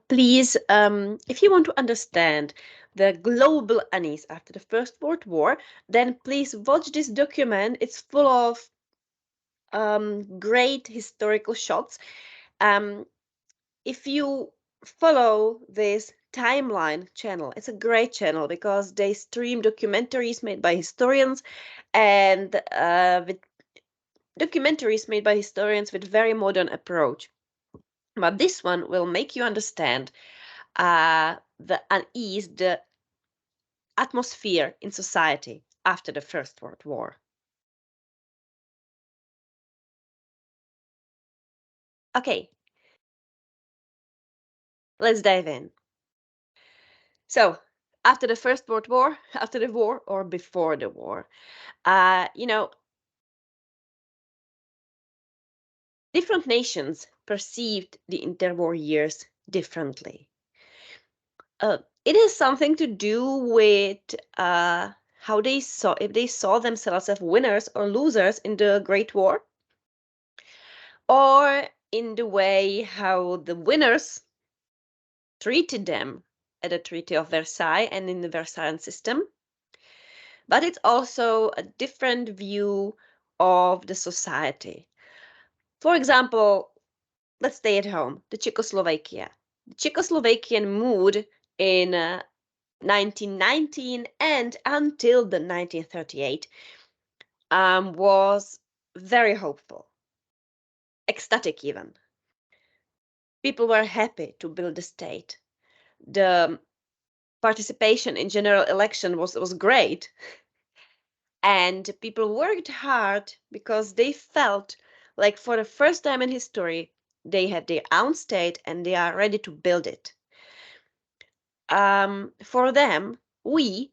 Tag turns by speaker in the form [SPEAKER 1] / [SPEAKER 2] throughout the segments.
[SPEAKER 1] Please, if you want to understand the global unease after the First World War, then please watch this document. It's full of great historical shots. Um, if you follow this timeline channel, it's a great channel because they stream documentaries made by historians and with documentaries made by historians with very modern approach. But this one will make you understand the unease, the atmosphere in society after the First World War. Okay, let's dive in. So, after the First World War, after the war, or before the war, you know, different nations perceived the interwar years differently. It has something to do with how they saw, if they saw themselves as winners or losers in the Great War, or in the way how the winners treated them at the Treaty of Versailles and in the Versailles system. But it's also a different view of the society. For example, let's stay at home, the Czechoslovakia. The Czechoslovakian mood in 1919 and until the 1938 was very hopeful, ecstatic even. People were happy to build a state. The participation in general election was great, and people worked hard because they felt like for the first time in history they had their own state and they are ready to build it. For them, we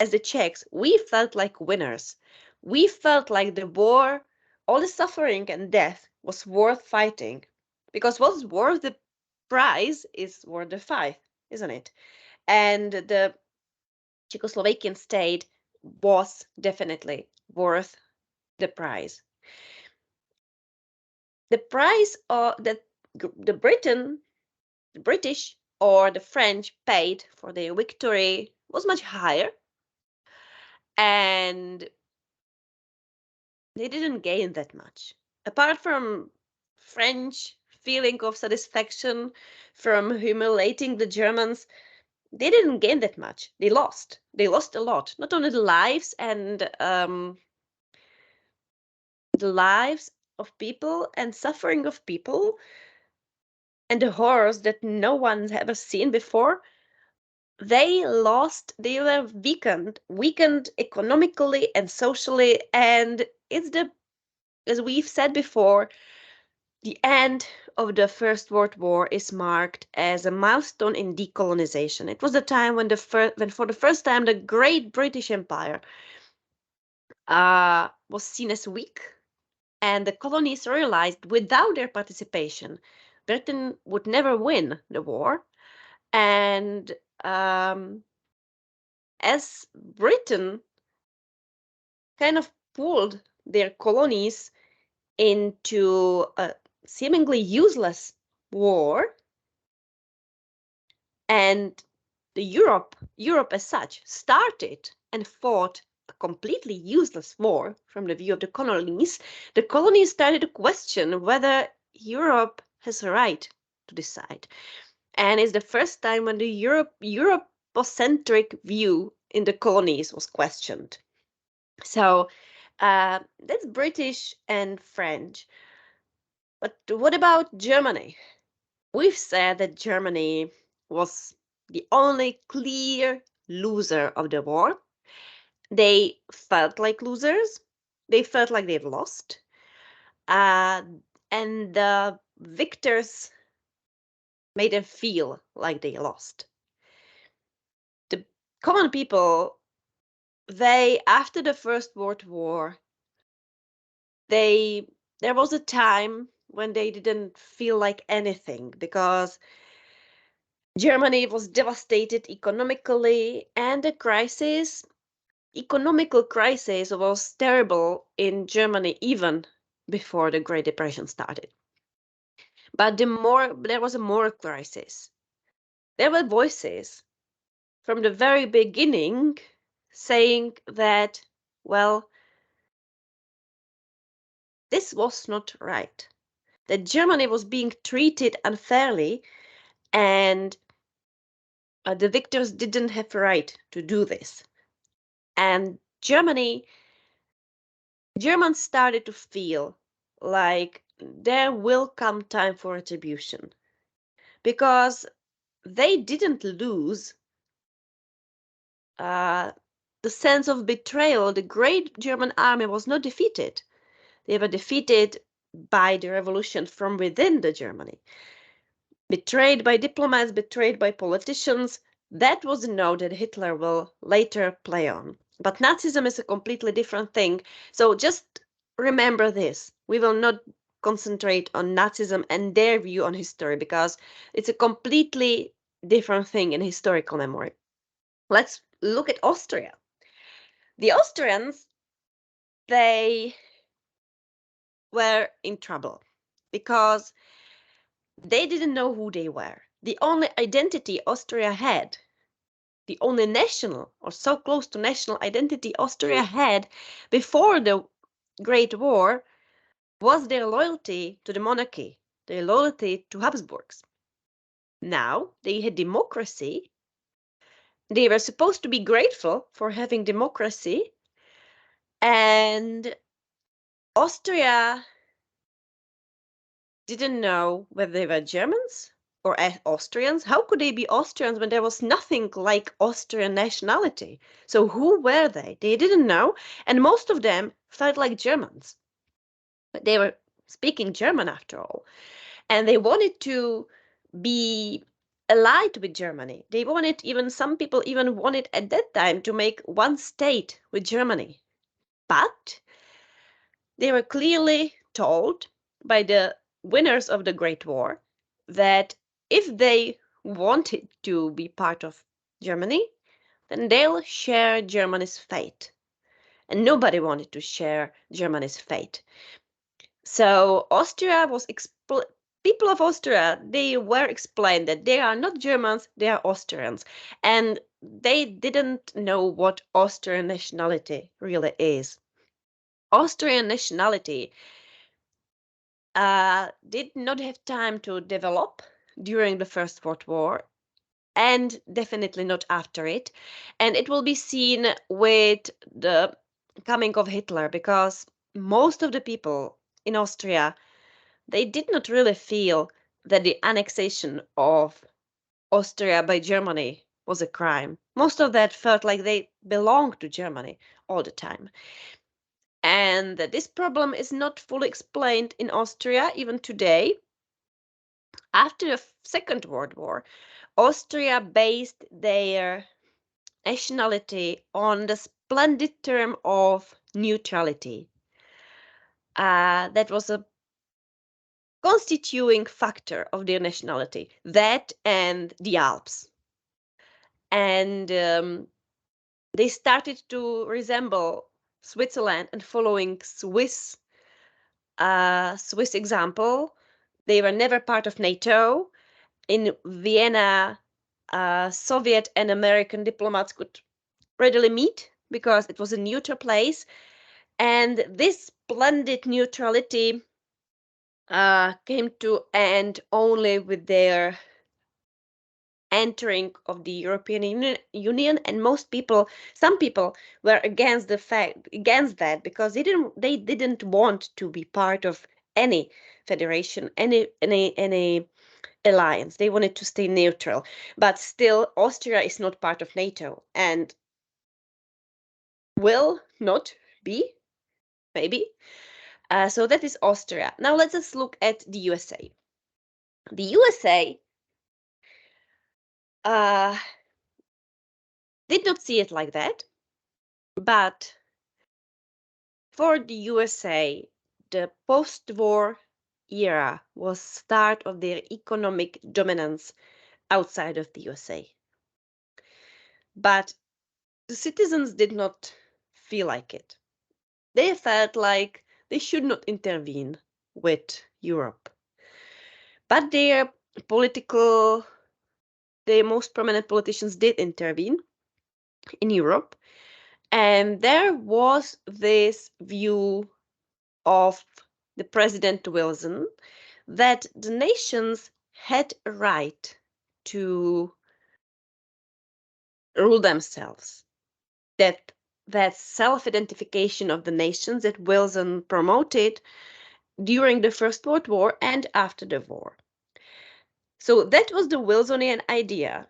[SPEAKER 1] as the Czechs, we felt like winners. We felt like the war, all the suffering and death was worth fighting, because what's worth the prize is worth the fight, isn't it? And the Czechoslovakian state was definitely worth the prize. The price that the the British or the French paid for their victory was much higher, and they didn't gain that much. Apart from French feeling of satisfaction from humiliating the Germans, they didn't gain that much. They lost. They lost a lot. Not only the lives and the lives of people and suffering of people and the horrors that no one's ever seen before. They lost, they were weakened economically and socially, and it's the, as we've said before, the end of the First World War is marked as a milestone in decolonization. It was the time when when for the first time the great British Empire was seen as weak, and the colonies realized without their participation, Britain would never win the war. And as Britain kind of pulled their colonies into a seemingly useless war, and Europe as such, started and fought a completely useless war from the view of the colonies started to question whether Europe has a right to decide. And it's the first time when the Eurocentric view in the colonies was questioned. So that's British and French. But what about Germany? We've said that Germany was the only clear loser of the war. They felt like losers. They felt like they've lost. Uh, and the victors made them feel like they lost. The common people, they, after the First World War, they, there was a time when they didn't feel like anything because Germany was devastated economically, and the economical crisis was terrible in Germany even before the Great Depression started. But there was a moral crisis. there were voices from the very beginning saying that, well, this was not right, that Germany was being treated unfairly, and the victors didn't have a right to do this. And Germans started to feel like there will come time for retribution, because they didn't lose uh, the sense of betrayal. The great German army was not defeated. They were defeated by the revolution from within the Germany. Betrayed by diplomats, betrayed by politicians. That was a note that Hitler will later play on. But Nazism is a completely different thing. So just remember this. We will not concentrate on Nazism and their view on history, because it's a completely different thing in historical memory. Let's look at Austria. The Austrians, they were in trouble because they didn't know who they were. The only identity Austria had, the only national or so close to national identity Austria had before the Great War, was their loyalty to the monarchy, their loyalty to Habsburgs. Now they had democracy. They were supposed to be grateful for having democracy, and Austria didn't know whether they were Germans or Austrians. How could they be Austrians when there was nothing like Austrian nationality? So who were they? They didn't know, and most of them felt like Germans. But they were speaking German after all, and they wanted to be allied with Germany. They wanted, even some people even wanted at that time to make one state with Germany. But they were clearly told by the winners of the Great War that if they wanted to be part of Germany, then they'll share Germany's fate. And nobody wanted to share Germany's fate. So Austria was people of Austria, they were explained that they are not Germans, they are Austrians. And they didn't know what Austrian nationality really is. Austrian nationality did not have time to develop during the First World War, and definitely not after it. And it will be seen with the coming of Hitler, because most of the people in Austria, they did not really feel that the annexation of Austria by Germany was a crime. Most of that felt like they belonged to Germany all the time. And this problem is not fully explained in Austria even today. After the Second World War, Austria based their nationality on the splendid term of neutrality. That was a constituting factor of their nationality, that and the Alps. And they started to resemble Switzerland and following Swiss example. They were never part of NATO. In Vienna, Soviet and American diplomats could readily meet because it was a neutral place. And this splendid neutrality came to end only with their entering of the European Union, and some people were against that, because they didn't want to be part of any federation, any alliance. They wanted to stay neutral. But still, Austria is not part of NATO and will not be, maybe. So that is Austria. Now let's just look at the USA. The USA did not see it like that, but for the USA, the post-war era was start of their economic dominance outside of the USA. But the citizens did not feel like it. They felt like they should not intervene with Europe. But their political the most prominent politicians did intervene in Europe. And there was this view of the President Wilson that the nations had a right to rule themselves, that that self-identification of the nations that Wilson promoted during the First World War and after the war. So that was the Wilsonian idea.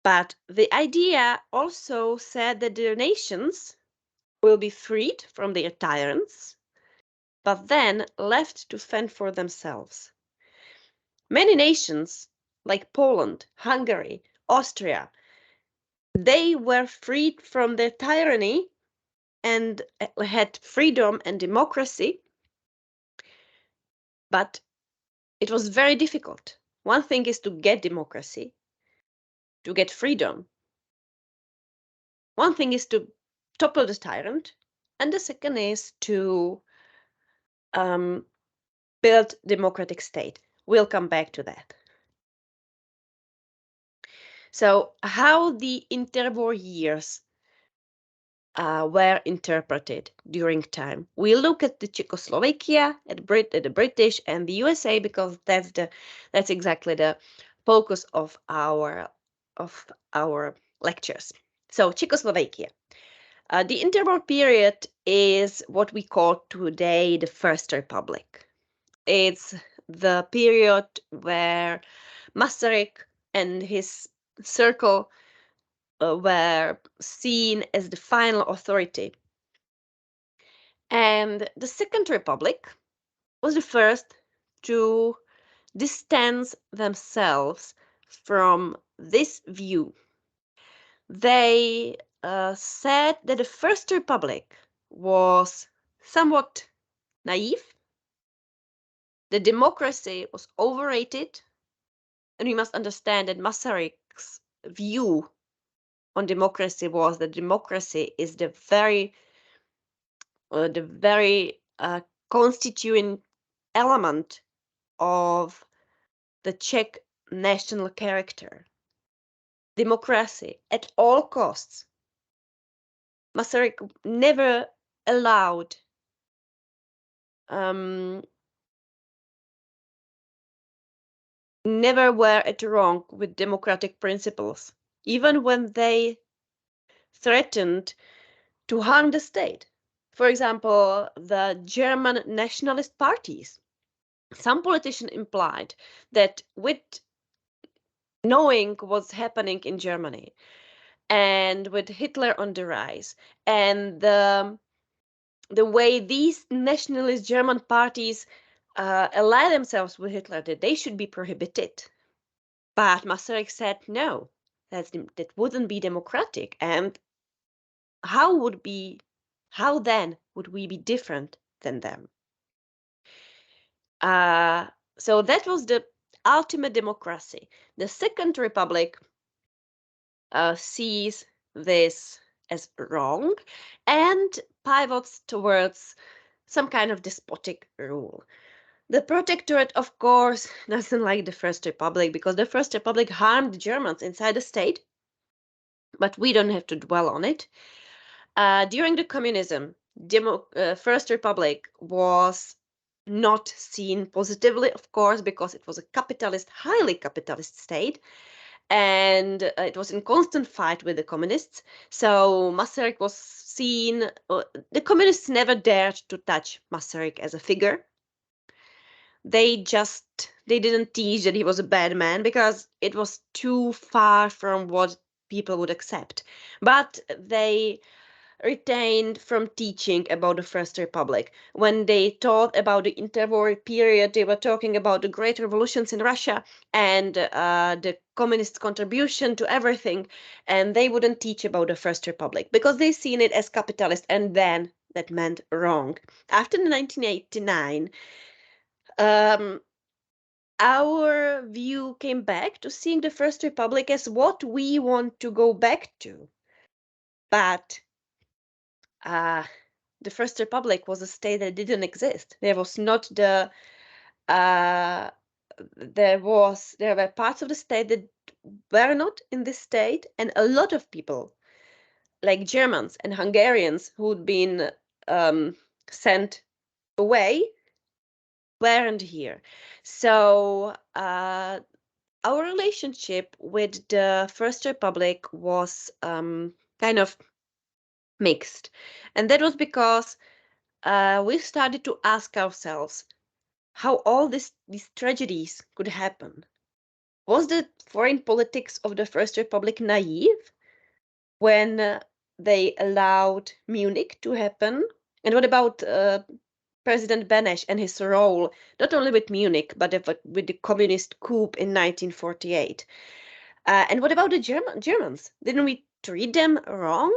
[SPEAKER 1] But the idea also said that the nations will be freed from their tyrants, but then left to fend for themselves. Many nations, like Poland, Hungary, Austria, they were freed from their tyranny and had freedom and democracy, but it was very difficult. One thing is to get democracy, to get freedom. One thing is to topple the tyrant, and the second is to build democratic state. We'll come back to that. So how the interwar years were interpreted during time. We look at the Czechoslovakia, at the British and the USA because that's exactly the focus of our lectures. So Czechoslovakia. The interwar period is what we call today the First Republic. It's the period where Masaryk and his circle were seen as the final authority. And the Second Republic was the first to distance themselves from this view. They said that the First Republic was somewhat naive, the democracy was overrated, and we must understand that Masaryk's view on democracy was that democracy is the very constituent element of the Czech national character. Democracy at all costs. Masaryk never allowed never were at wrong with democratic principles, even when they threatened to harm the state. For example, the German nationalist parties. Some politicians implied that with knowing what's happening in Germany and with Hitler on the rise and the way these nationalist German parties ally themselves with Hitler, that they should be prohibited. But Masaryk said no, that wouldn't be democratic. And how then would we be different than them? So that was the ultimate democracy. The Second Republic sees this as wrong and pivots towards some kind of despotic rule. The Protectorate, of course, doesn't like the First Republic because the First Republic harmed the Germans inside the state, but we don't have to dwell on it. During the communism, First Republic was not seen positively, of course, because it was a capitalist, highly capitalist state, and it was in constant fight with the communists. So Masaryk was seen, the communists never dared to touch Masaryk as a figure. They didn't teach that he was a bad man because it was too far from what people would accept. But they retained from teaching about the First Republic. When they taught about the interwar period, they were talking about the great revolutions in Russia and the communist contribution to everything, and they wouldn't teach about the First Republic because they seen it as capitalist, and then that meant wrong. After 1989, our view came back to seeing the First Republic as what we want to go back to. But the First Republic was a state that didn't exist. There was not the there were parts of the state that were not in this state, and a lot of people, like Germans and Hungarians, who'd been um, sent away, weren't here. So our relationship with the First Republic was kind of mixed, and that was because we started to ask ourselves how all these tragedies could happen. Was the foreign politics of the First Republic naive when they allowed Munich to happen? And what about President Benesch and his role, not only with Munich, but with the communist coup in 1948? And what about the Germans? Didn't we treat them wrong?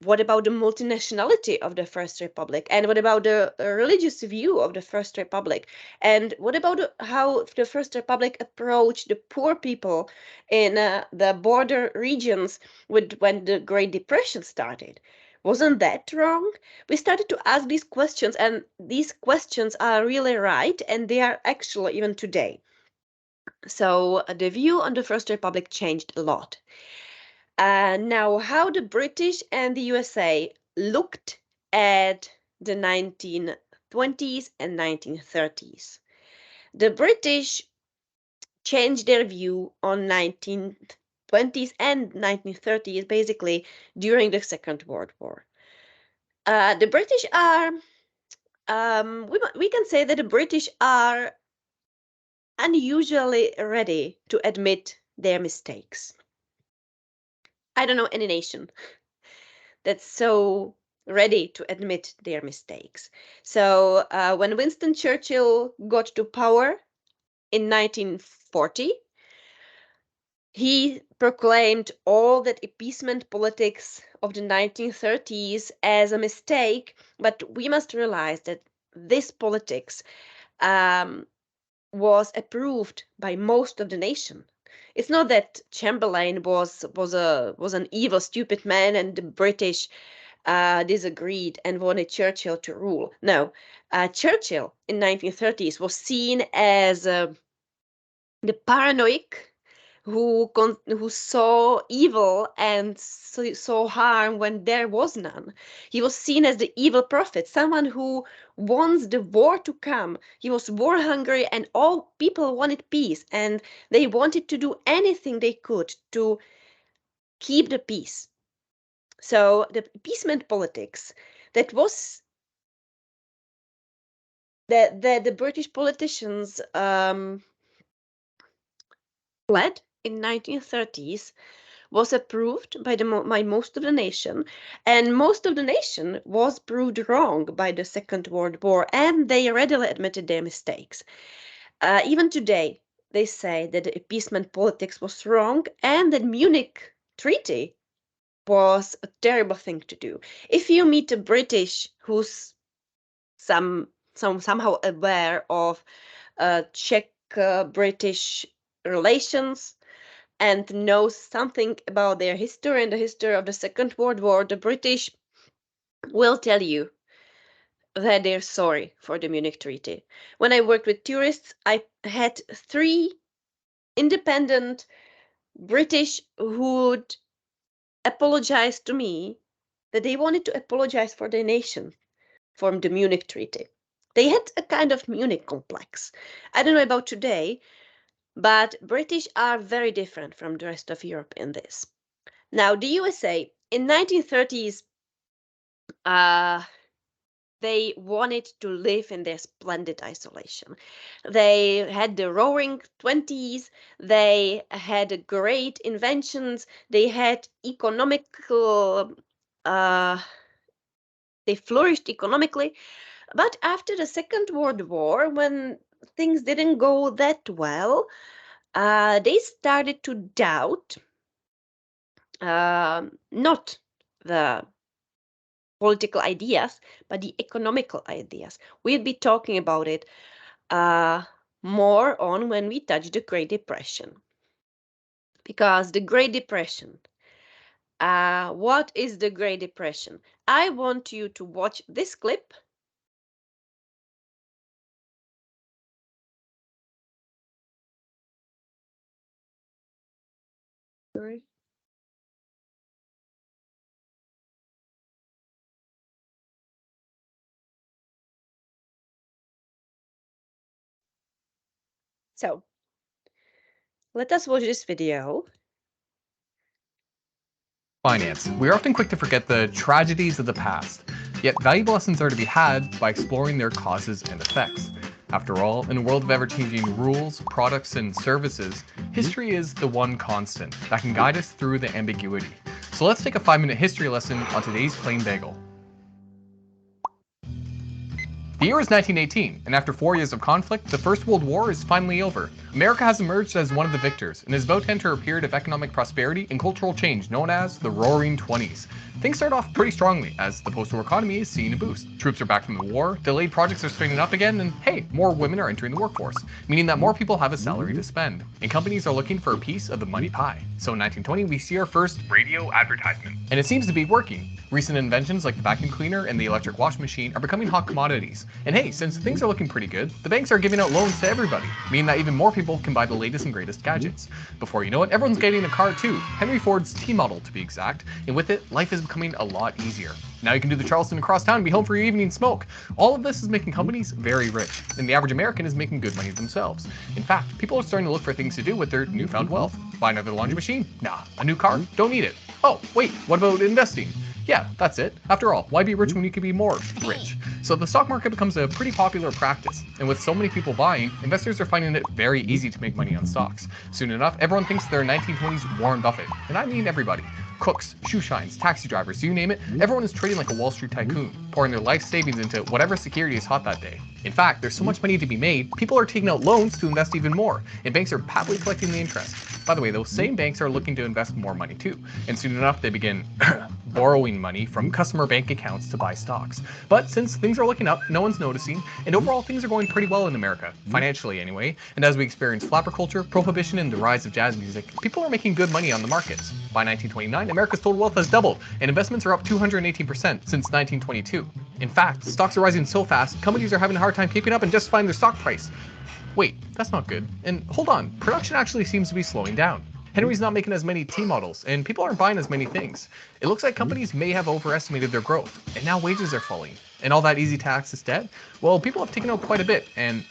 [SPEAKER 1] What about the multinationality of the First Republic? And what about the religious view of the First Republic? And what about how the First Republic approached the poor people in the border regions when the Great Depression started? Wasn't that wrong? We started to ask these questions, and these questions are really right, and they are actual even today. So the view on the First Republic changed a lot. Now, how the British and the USA looked at the 1920s and 1930s. The British changed their view on 1920s and 1930s basically during the Second World War. The British are, we can say that the British are unusually ready to admit their mistakes. I don't know any nation that's so ready to admit their mistakes. So when Winston Churchill got to power in 1940, he proclaimed all that appeasement politics of the 1930s as a mistake, but we must realize that this politics um, was approved by most of the nation. It's not that Chamberlain was an evil, stupid man, and the British disagreed and wanted Churchill to rule. No, Churchill in 1930s was seen as the paranoid who saw evil and saw harm when there was none. He was seen as the evil prophet, someone who wants the war to come. He was war hungry, and all people wanted peace, and they wanted to do anything they could to keep the peace. So the appeasement politics that was that the British politicians led in 1930s was approved by most of the nation, and most of the nation was proved wrong by the Second World War, and they readily admitted their mistakes. Even today, they say that the appeasement politics was wrong and that Munich Treaty was a terrible thing to do. If you meet a British who's somehow aware of Czech British relations and knows something about their history and the history of the Second World War, the British will tell you that they're sorry for the Munich Treaty. When I worked with tourists, I had 3 independent British who'd apologize to me that they wanted to apologize for their nation for the Munich Treaty. They had a kind of Munich complex. I don't know about today, but British are very different from the rest of Europe in this. Now, the USA in 1930s, uh, they wanted to live in their splendid isolation. They had the roaring 20s, they had great inventions, they had economical, they flourished economically. But after the Second World War, when things didn't go that well, they started to doubt not the political ideas, but the economical ideas. We'll be talking about it uh, more on when we touch the Great Depression. Because the Great Depression, what is the Great Depression? I want you to watch this clip Sorry. So let us watch this video.
[SPEAKER 2] Finance. We are often quick to forget the tragedies of the past, yet valuable lessons are to be had by exploring their causes and effects. After all, in a world of ever-changing rules, products, and services, history is the one constant that can guide us through the ambiguity. So let's take a 5-minute history lesson on today's Plain Bagel. The year is 1918, and after 4 years of conflict, the First World War is finally over. America has emerged as one of the victors, and is about to enter a period of economic prosperity and cultural change known as the Roaring Twenties. Things start off pretty strongly, as the post-war economy is seeing a boost. Troops are back from the war, delayed projects are starting up again, and hey, more women are entering the workforce, meaning that more people have a salary to spend, and companies are looking for a piece of the money pie. So in 1920, we see our first radio advertisement, and it seems to be working. Recent inventions like the vacuum cleaner and the electric washing machine are becoming hot commodities. And hey, since things are looking pretty good, the banks are giving out loans to everybody, meaning that even more people can buy the latest and greatest gadgets. Before you know it, everyone's getting a car too, Henry Ford's T model to be exact, and with it, life is becoming a lot easier. Now you can do the Charleston across town and be home for your evening smoke. All of this is making companies very rich, and the average American is making good money themselves. In fact, people are starting to look for things to do with their newfound wealth. Buy another laundry machine? Nah. A new car? Don't need it. Oh, wait, what about investing? Yeah, that's it. After all, why be rich when you could be more rich? So the stock market becomes a pretty popular practice, and with so many people buying, investors are finding it very easy to make money on stocks. Soon enough, everyone thinks they're 1920s Warren Buffett, and I mean everybody. Cooks, shoe shines, taxi drivers, you name it, everyone is trading like a Wall Street tycoon, pouring their life savings into whatever security is hot that day. In fact, there's so much money to be made, people are taking out loans to invest even more, and banks are happily collecting the interest. By the way, those same banks are looking to invest more money too, and soon enough they begin borrowing money from customer bank accounts to buy stocks. But since things are looking up, no one's noticing, and overall things are going pretty well in America, financially anyway, and as we experience flapper culture, prohibition, and the rise of jazz music, people are making good money on the markets. By 1929, America's total wealth has doubled, and investments are up 218% since 1922. In fact, stocks are rising so fast, companies are having a hard time keeping up and justifying their stock price. Wait, that's not good. And hold on, production actually seems to be slowing down. Henry's not making as many T models, and people aren't buying as many things. It looks like companies may have overestimated their growth, and now wages are falling. And all that easy to access debt? Well, people have taken out quite a bit, and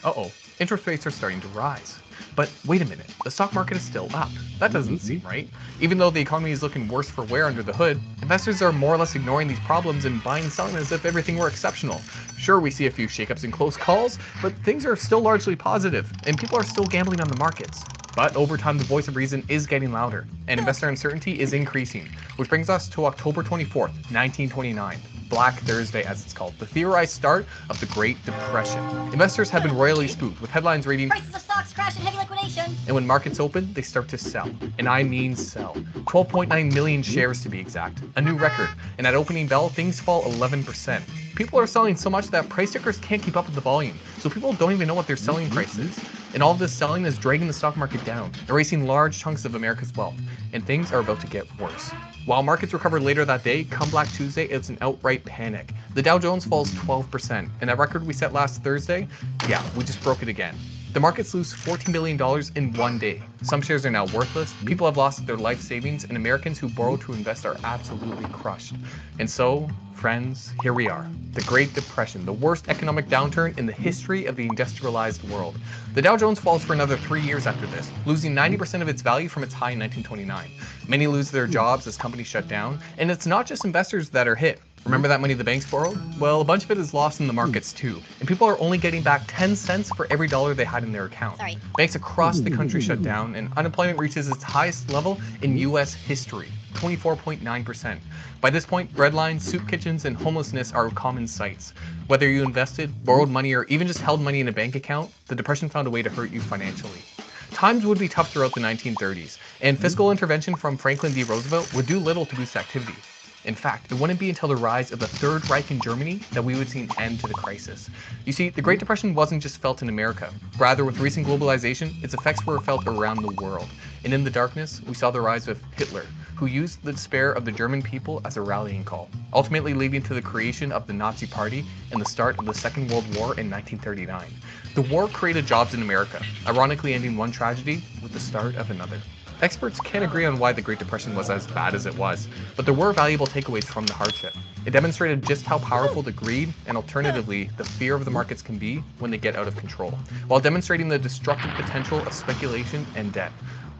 [SPEAKER 2] interest rates are starting to rise. But wait a minute, the stock market is still up. That doesn't seem right. Even though the economy is looking worse for wear under the hood, investors are more or less ignoring these problems and buying and selling as if everything were exceptional. Sure, we see a few shakeups and close calls, but things are still largely positive, and people are still gambling on the markets. But over time, the voice of reason is getting louder, and investor uncertainty is increasing, which brings us to October 24th, 1929. Black Thursday, as it's called, the theorized start of the Great Depression. Investors have been royally spooked, with headlines reading,
[SPEAKER 3] "Prices of stocks crash in heavy liquidation."
[SPEAKER 2] And when markets open, they start to sell. And I mean sell. 12.9 million shares to be exact. A new record. And at opening bell, things fall 11%. People are selling so much that price tickers can't keep up with the volume, so people don't even know what their selling price is. And all of this selling is dragging the stock market down, erasing large chunks of America's wealth. And things are about to get worse. While markets recover later that day, come Black Tuesday, it's an outright panic. The Dow Jones falls 12%, and that record we set last Thursday, yeah, we just broke it again. The markets lose $14 billion in one day. Some shares are now worthless, people have lost their life savings, and Americans who borrow to invest are absolutely crushed. And so, friends, here we are. The Great Depression, the worst economic downturn in the history of the industrialized world. The Dow Jones falls for another 3 years after this, losing 90% of its value from its high in 1929. Many lose their jobs as companies shut down, and it's not just investors that are hit. Remember that money the banks borrowed? Well, a bunch of it is lost in the markets too, and people are only getting back 10 cents for every dollar they had in their account. Banks across the country shut down, and unemployment reaches its highest level in US history, 24.9%. By this point, breadlines, soup kitchens, and homelessness are common sights. Whether you invested, borrowed money, or even just held money in a bank account, the Depression found a way to hurt you financially. Times would be tough throughout the 1930s, and fiscal intervention from Franklin D. Roosevelt would do little to boost activity. In fact, it wouldn't be until the rise of the Third Reich in Germany that we would see an end to the crisis. You see, the Great Depression wasn't just felt in America. Rather, with recent globalization, its effects were felt around the world. And in the darkness, we saw the rise of Hitler, who used the despair of the German people as a rallying call, ultimately leading to the creation of the Nazi Party and the start of the Second World War in 1939. The war created jobs in America, ironically ending one tragedy with the start of another. Experts can't agree on why the Great Depression was as bad as it was, but there were valuable takeaways from the hardship. It demonstrated just how powerful the greed and alternatively the fear of the markets can be when they get out of control, while demonstrating the destructive potential of speculation and debt.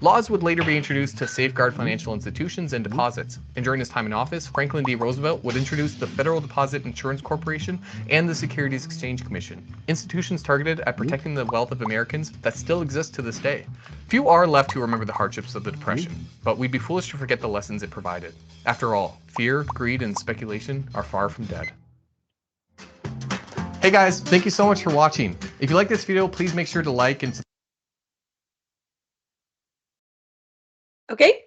[SPEAKER 2] Laws would later be introduced to safeguard financial institutions and deposits, and during his time in office, Franklin D. Roosevelt would introduce the Federal Deposit Insurance Corporation and the Securities Exchange Commission, institutions targeted at protecting the wealth of Americans that still exist to this day. Few are left who remember the hardships of the Depression, but we'd be foolish to forget the lessons it provided. After all, fear, greed, and speculation are far from dead. Hey guys, thank you so much for watching. If you like this video, please make sure to like and
[SPEAKER 1] Okay,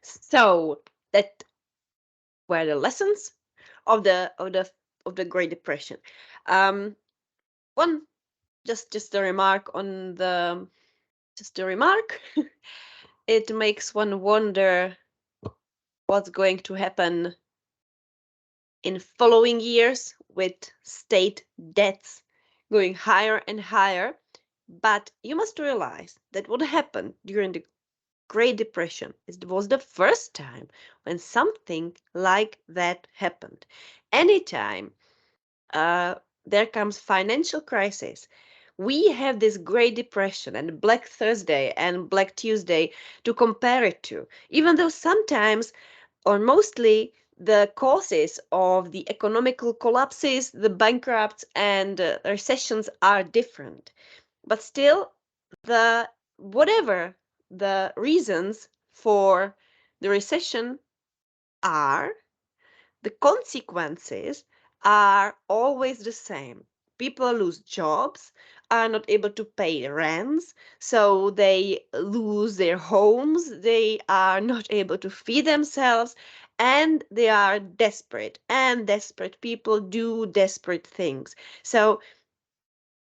[SPEAKER 1] so that were the lessons of the Great Depression. One just a remark on the it makes one wonder what's going to happen in following years with state debts going higher and higher. But you must realize that what happened during the Great Depression was the first time when something like that happened. Anytime there comes financial crisis, we have this Great Depression and Black Thursday and Black Tuesday to compare it to, even though sometimes or mostly the causes of the economical collapses, the bankrupts and recessions are different. But still, the whatever the reasons for the recession are, the consequences are always the same. People lose jobs, are not able to pay rents, so they lose their homes, they are not able to feed themselves, and they are desperate. And desperate people do desperate things. So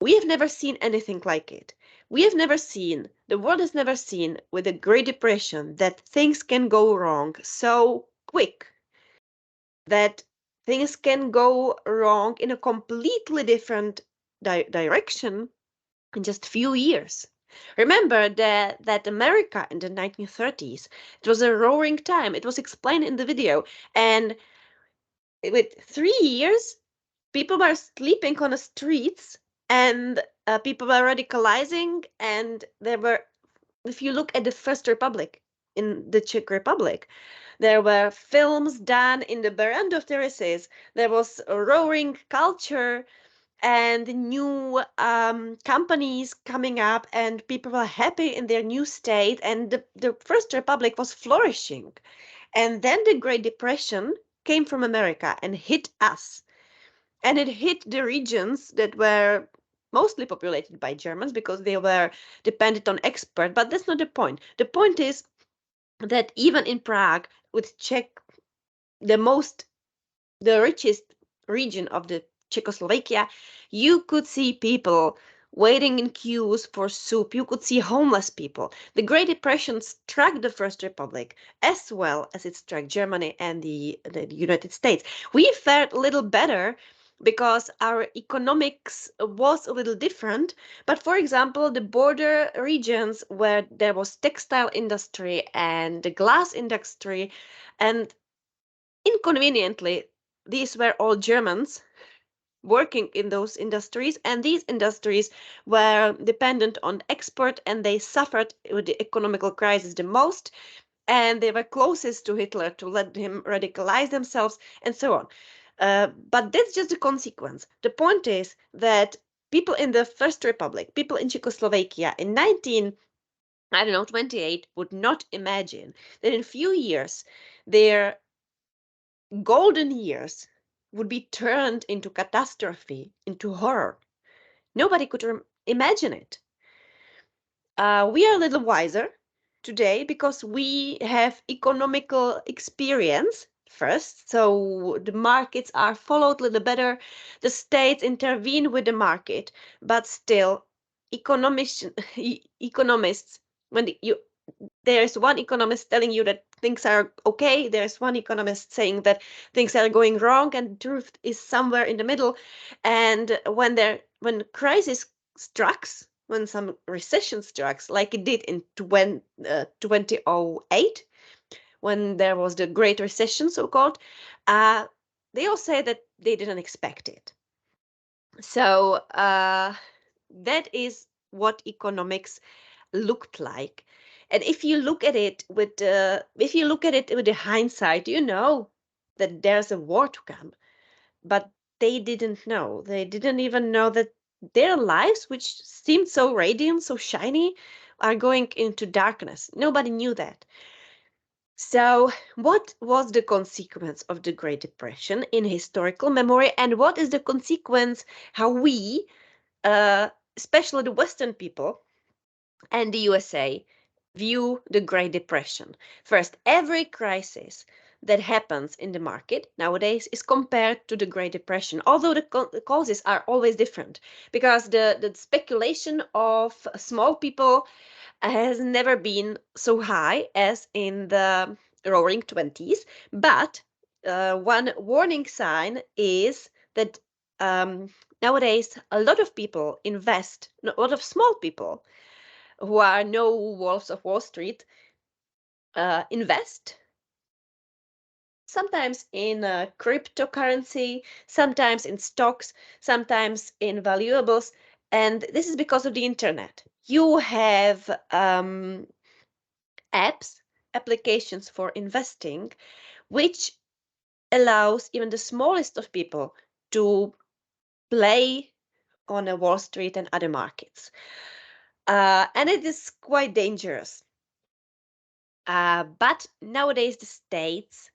[SPEAKER 1] we have never seen anything like it. We have never seen, the world has never seen with the Great Depression that things can go wrong so quick, that things can go wrong in a completely different direction in just few years. Remember that America in the 1930s, it was a roaring time. It was explained in the video. And with 3 years, people were sleeping on the streets and people were radicalizing. And there were, if you look at the First Republic in the Czech Republic, there were films done in the veranda of terraces. There was a roaring culture and new companies coming up, and people were happy in their new state, and the First Republic was flourishing. And then the Great Depression came from America and hit us. And it hit the regions that were mostly populated by Germans because they were dependent on export. But that's not the point. The point is that even in Prague, with Czech, the richest region of the Czechoslovakia, you could see people waiting in queues for soup. You could see homeless people. The Great Depression struck the First Republic as well as it struck Germany and the United States. We fared a little better because our economics was a little different. But for example, the border regions where there was textile industry and the glass industry, and inconveniently, these were all Germans working in those industries, and these industries were dependent on export, and they suffered with the economical crisis the most, and they were closest to Hitler to let him radicalize themselves, and so on. But that's just the consequence. The point is that people in the First Republic, people in Czechoslovakia in 1928 would not imagine that in a few years their golden years would be turned into catastrophe, into horror. Nobody could imagine it. We are a little wiser today because we have economical experience first, so the markets are followed a little better. The states intervene with the market, but still, economists, when there's one economist telling you that things are okay, there's one economist saying that things are going wrong, and truth is somewhere in the middle. And when crisis strikes, when some recession strikes, like it did in 2008, when there was the Great Recession, so-called, they all say that they didn't expect it. So that is what economics looked like. And if you look at it with the hindsight, you know that there's a war to come. But they didn't know. They didn't even know that their lives, which seemed so radiant, so shiny, are going into darkness. Nobody knew that. So, what was the consequence of the Great Depression in historical memory, and what is the consequence how we, especially the Western people and the USA, view the Great Depression? First, every crisis that happens in the market nowadays is compared to the Great Depression, although the causes are always different, because the speculation of small people has never been so high as in the roaring 20s. But one warning sign is that nowadays a lot of people invest, a lot of small people who are no wolves of Wall Street invest sometimes in cryptocurrency, sometimes in stocks, sometimes in valuables. And this is because of the internet. You have applications for investing, which allows even the smallest of people to play on a Wall Street and other markets. And it is quite dangerous. But nowadays, the states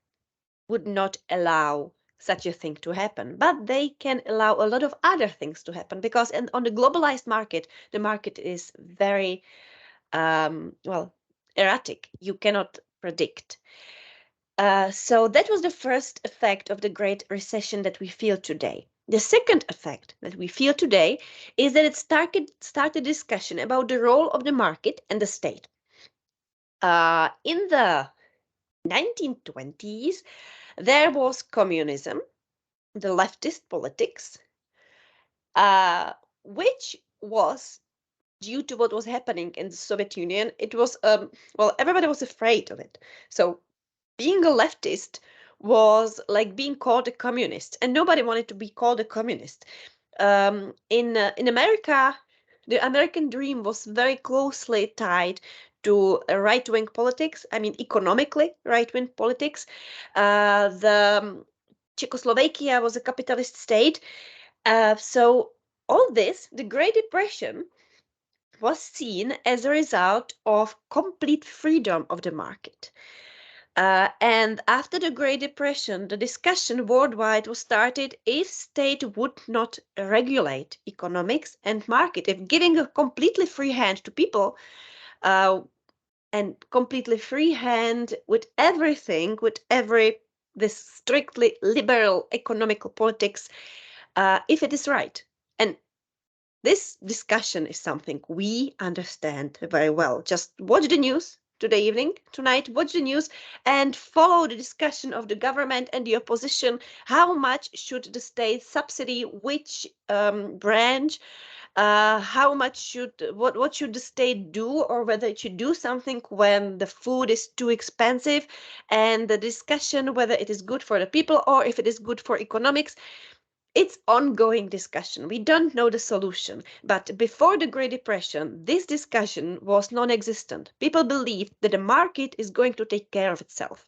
[SPEAKER 1] would not allow such a thing to happen, but they can allow a lot of other things to happen, because on the globalized market, the market is very, well, erratic. You cannot predict. So that was the first effect of the Great Recession that we feel today. The second effect that we feel today is that it started discussion about the role of the market and the state. In the 1920s, there was communism, the leftist politics, which was due to what was happening in the Soviet Union. It was, well, everybody was afraid of it. So being a leftist was like being called a communist, and nobody wanted to be called a communist. In America, the American dream was very closely tied to right-wing politics. I mean, economically right-wing politics. The Czechoslovakia was a capitalist state. So all this, the Great Depression, was seen as a result of complete freedom of the market. And after the Great Depression, the discussion worldwide was started if state would not regulate economics and market, if giving a completely free hand to people, and completely free hand with everything, with this strictly liberal economical politics, if it is right. And this discussion is something we understand very well. Just watch the news today evening, tonight, watch the news and follow the discussion of the government and the opposition. How much should the state subsidy which branch? How much what should the state do, or whether it should do something when the food is too expensive, and the discussion whether it is good for the people or if it is good for economics. It's ongoing discussion. We don't know the solution. But before the Great Depression, this discussion was non-existent. People believed that the market is going to take care of itself.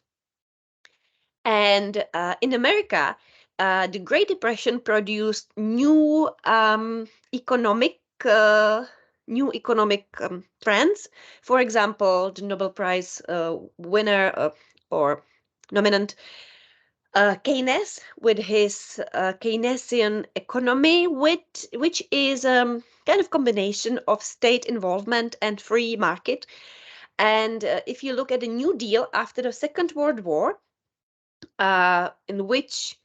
[SPEAKER 1] And in America, the Great Depression produced economic new economic trends. For example, the Nobel Prize winner or nominant Keynes, with his Keynesian economy, which is kind of combination of state involvement and free market. And if you look at the New Deal after the Second World War, in which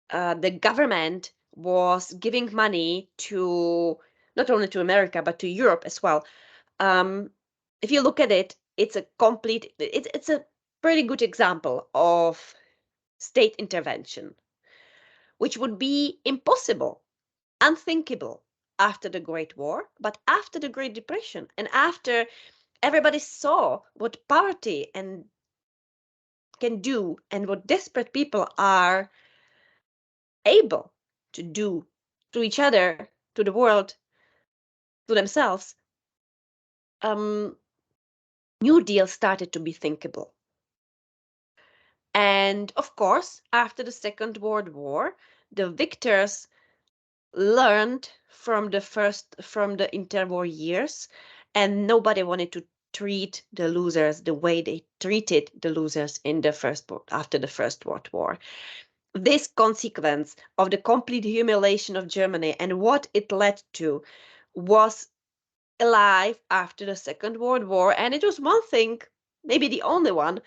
[SPEAKER 1] the government was giving money to not only to America but to Europe as well. If you look at it, it's a pretty good example of state intervention, which would be impossible, unthinkable after the Great War, but after the Great Depression, and after everybody saw what poverty and can do and what desperate people are able to do to each other, to the world, to themselves, um, New Deal started to be thinkable. And of course, after the Second World War, the victors learned from the interwar years, and nobody wanted to treat the losers the way they treated the losers in the after the First World War. This consequence of the complete humiliation of Germany and what it led to was alive after the Second World War, and it was one thing, maybe the only one,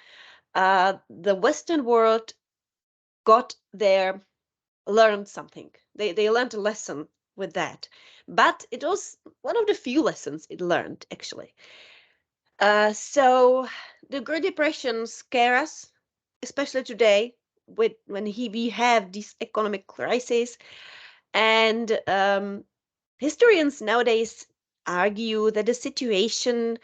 [SPEAKER 1] the Western world got their learned something. They learned a lesson with that, but it was one of the few lessons it learned actually. So the Great Depression scare us, especially today, we have this economic crisis, and historians nowadays argue that the situation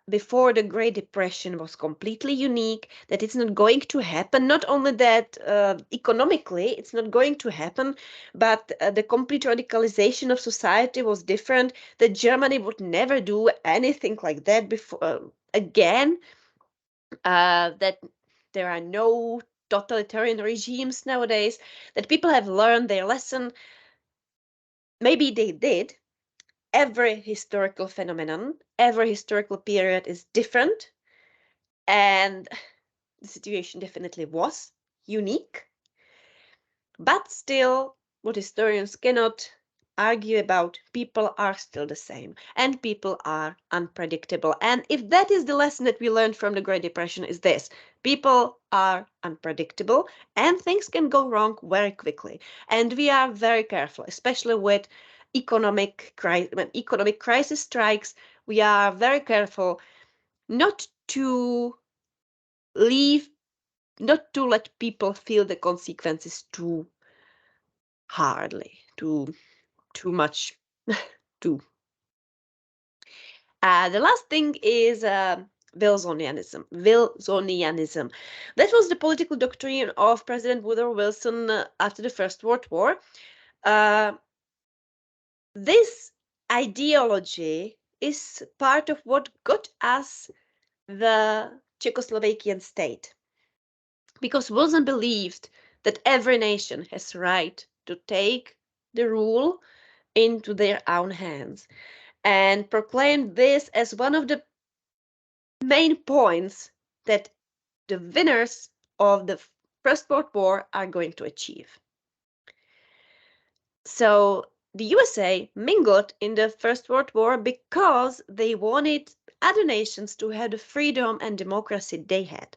[SPEAKER 1] before the Great Depression was completely unique, that it's not going to happen. Not only that, economically, it's not going to happen, but the complete radicalization of society was different, that Germany would never do anything like that before again, that there are no totalitarian regimes nowadays, that people have learned their lesson. Maybe they did. Every historical phenomenon, every historical period is different, and the situation definitely was unique. But still, what historians cannot argue about, people are still the same, and people are unpredictable. And if that is the lesson that we learned from the Great Depression, is this: people are unpredictable, and things can go wrong very quickly. And we are very careful, especially with when economic crisis strikes, we are very careful not to leave, not to let people feel the consequences too hardly, too much, too. The last thing is Wilsonianism. Wilsonianism. That was the political doctrine of President Woodrow Wilson after the First World War. This ideology is part of what got us the Czechoslovakian state, because Wilson believed that every nation has right to take the rule into their own hands, and proclaimed this as one of the main points that the winners of the First World War are going to achieve. So the USA mingled in the First World War because they wanted other nations to have the freedom and democracy they had.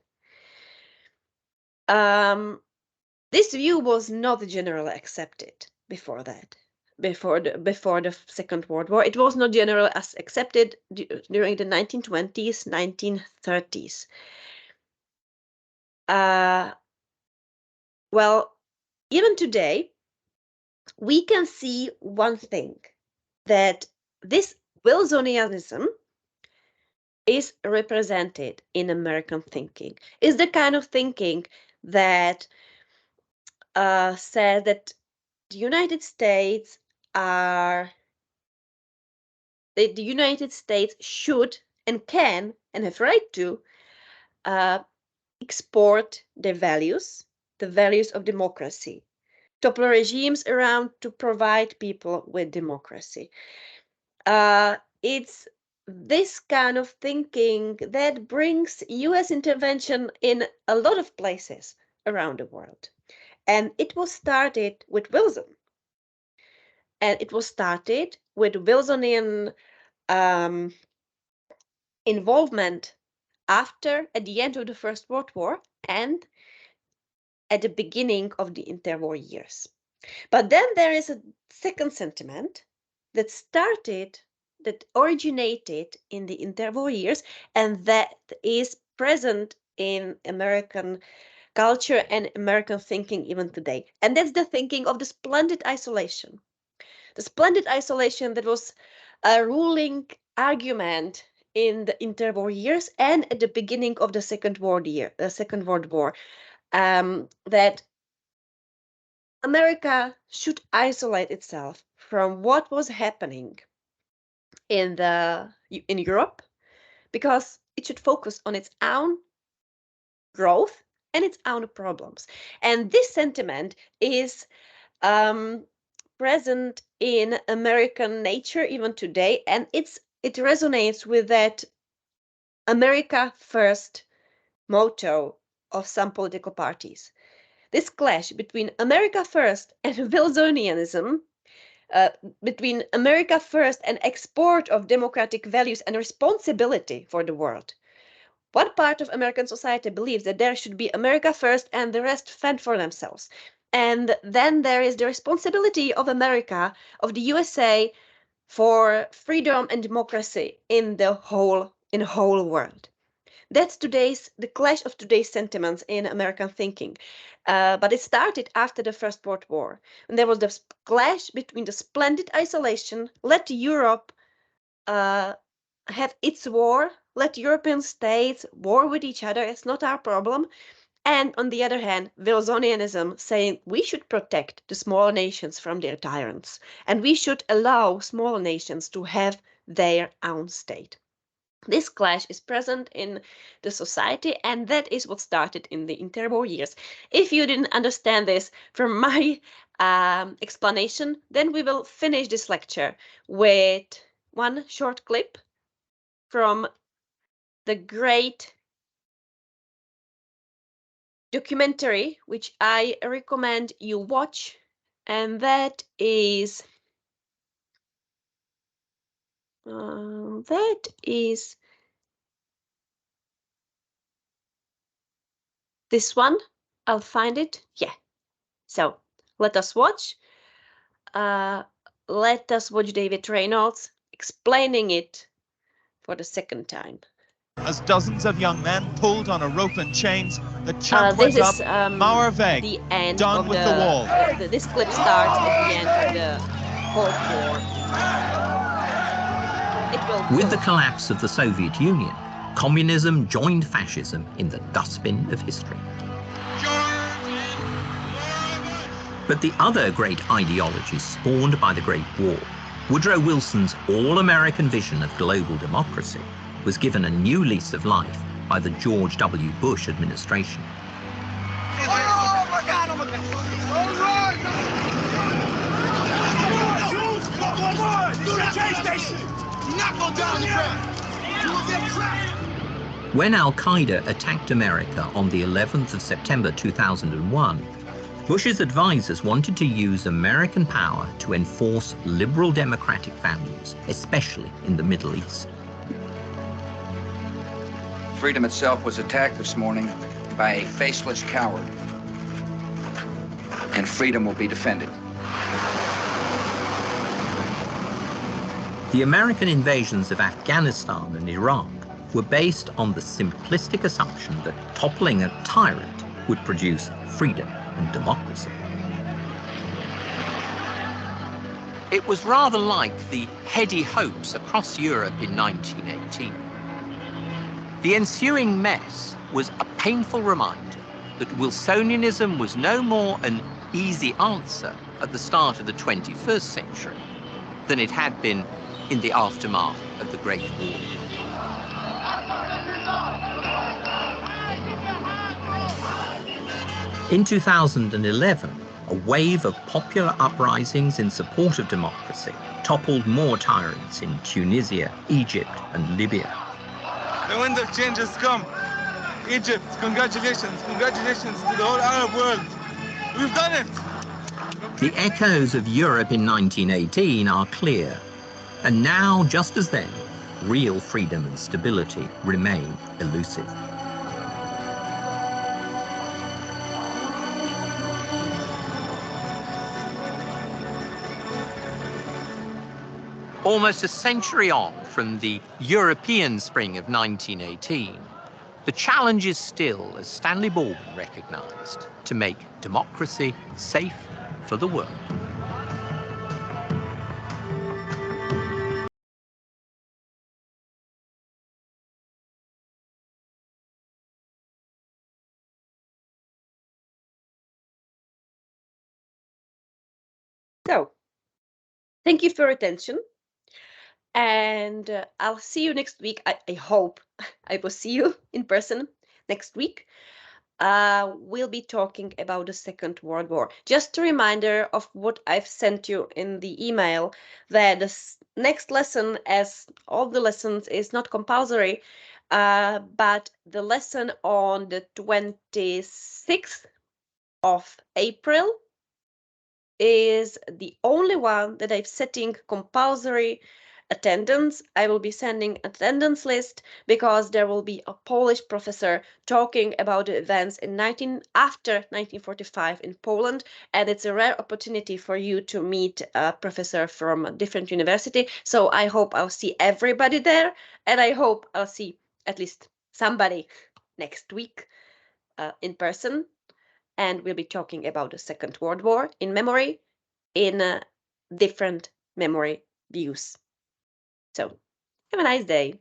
[SPEAKER 1] This view was not generally accepted before that. Before the Second World War, it was not generally as accepted during the 1920s, 1930s. Well, even today, we can see one thing, that this Wilsonianism is represented in American thinking. Is the kind of thinking that says that the United States the United States should and can and have right to export their values, the values of democracy, topple regimes around to provide people with democracy. It's this kind of thinking that brings US intervention in a lot of places around the world. And it was started with Wilson. And it was started with Wilsonian involvement at the end of the First World War and at the beginning of the interwar years. But then there is a second sentiment that originated in the interwar years, and that is present in American culture and American thinking even today. And that's the thinking of the splendid isolation. The splendid isolation that was a ruling argument in the interwar years and at the beginning of the Second World War, that America should isolate itself from what was happening in Europe, because it should focus on its own growth and its own problems. And this sentiment is present in American nature even today, and it resonates with that America first motto of some political parties. This clash between America first and Wilsonianism, between America first and export of democratic values and responsibility for the world. One part of American society believes that there should be America first and the rest fend for themselves. And then there is the responsibility of America, of the USA, for freedom and democracy in the whole world. That's the clash of today's sentiments in American thinking. But it started after the First World War. And there was the clash between the splendid isolation, let Europe have its war, let European states war with each other, it's not our problem. And on the other hand, Wilsonianism saying we should protect the smaller nations from their tyrants, and we should allow smaller nations to have their own state. This clash is present in the society, and that is what started in the interwar years. If you didn't understand this from my explanation, then we will finish this lecture with one short clip from the great documentary which I recommend you watch, and that is this one. I'll find it. Yeah. So let us watch. Let us watch David Reynolds explaining it for the second time.
[SPEAKER 4] As dozens of young men pulled on a rope and chains, the chant went up, Mauerweg,
[SPEAKER 1] the end
[SPEAKER 4] done
[SPEAKER 1] of
[SPEAKER 4] with the wall.
[SPEAKER 1] This clip starts at the end of the Cold War.
[SPEAKER 5] With the collapse of the Soviet Union, communism joined fascism in the dustbin of history. But the other great ideologies spawned by the Great War, Woodrow Wilson's all-American vision of global democracy, was given a new lease of life by the George W. Bush administration.
[SPEAKER 6] Oh my God, oh my God. All right. Do the train station. Do not go down the track. You will get trapped.
[SPEAKER 5] When Al-Qaeda attacked America on the 11th of September 2001, Bush's advisors wanted to use American power to enforce liberal democratic values, especially in the Middle East.
[SPEAKER 7] Freedom itself was attacked this morning by a faceless coward, and freedom will be defended.
[SPEAKER 5] The American invasions of Afghanistan and Iraq were based on the simplistic assumption that toppling a tyrant would produce freedom and democracy. It was rather like the heady hopes across Europe in 1918. The ensuing mess was a painful reminder that Wilsonianism was no more an easy answer at the start of the 21st century than it had been in the aftermath of the Great War. In 2011, a wave of popular uprisings in support of democracy toppled more tyrants in Tunisia, Egypt, and Libya.
[SPEAKER 6] The wind of change has come. Egypt, congratulations. Congratulations to the whole Arab world. We've done it.
[SPEAKER 5] The echoes of Europe in 1918 are clear. And now, just as then, real freedom and stability remain elusive. Almost a century on from the European spring of 1918, the challenge is still, as Stanley Baldwin recognized, to make democracy safe for the world.
[SPEAKER 1] Thank you for your attention. And I'll see you next week. I hope I will see you in person next week. We'll be talking about the Second World War. Just a reminder of what I've sent you in the email, that the next lesson, as all the lessons, is not compulsory, but the lesson on the 26th of April is the only one that I'm setting compulsory attendance. I will be sending attendance list because there will be a Polish professor talking about the events in after 1945 in Poland, and it's a rare opportunity for you to meet a professor from a different university. So I hope I'll see everybody there, and I hope I'll see at least somebody next week in person. And we'll be talking about the Second World War in memory, in different memory views. So have a nice day.